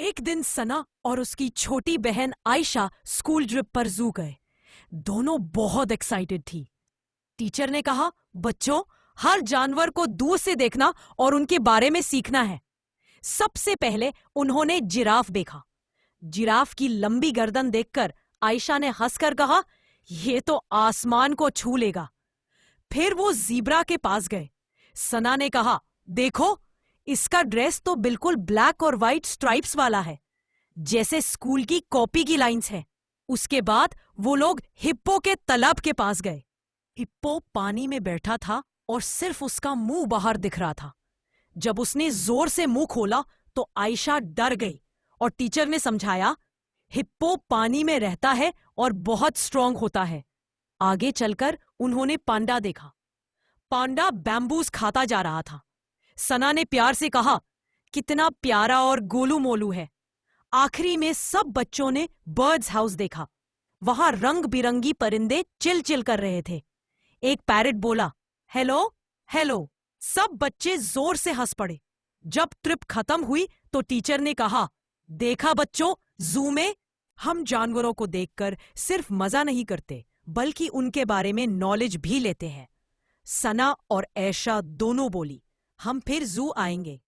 एक दिन सना और उसकी छोटी बहन आयशा स्कूल ट्रिप पर जू गए। दोनों बहुत एक्साइटेड थी। टीचर ने कहा, बच्चों, हर जानवर को दूर से देखना और उनके बारे में सीखना है। सबसे पहले उन्होंने जिराफ देखा। जिराफ की लंबी गर्दन देखकर आयशा ने हंसकर कहा, यह तो आसमान को छू लेगा। फिर वो ज़ीब्रा के पास गए। सना ने कहा, देखो, इसका ड्रेस तो बिल्कुल ब्लैक और व्हाइट स्ट्राइप्स वाला है, जैसे स्कूल की कॉपी की लाइंस है। उसके बाद वो लोग हिप्पो के तालाब के पास गए। हिप्पो पानी में बैठा था और सिर्फ उसका मुंह बाहर दिख रहा था। जब उसने जोर से मुंह खोला तो आयशा डर गई और टीचर ने समझाया, हिप्पो पानी में रहता है और बहुत स्ट्रांग होता है। आगे चलकर उन्होंने पांडा देखा। पांडा बैम्बूस खाता जा रहा था। सना ने प्यार से कहा, कितना प्यारा और गोलू मोलू है। आखिरी में सब बच्चों ने बर्ड्स हाउस देखा। वहां रंग बिरंगी परिंदे चिल चिल कर रहे थे। एक पैरट बोला, हेलो हेलो। सब बच्चे जोर से हंस पड़े। जब ट्रिप खत्म हुई तो टीचर ने कहा, देखा बच्चों, जू में हम जानवरों को देखकर सिर्फ मजा नहीं करते, बल्कि उनके बारे में नॉलेज भी लेते हैं। सना और ऐशा दोनों बोली, हम फिर जू आएंगे।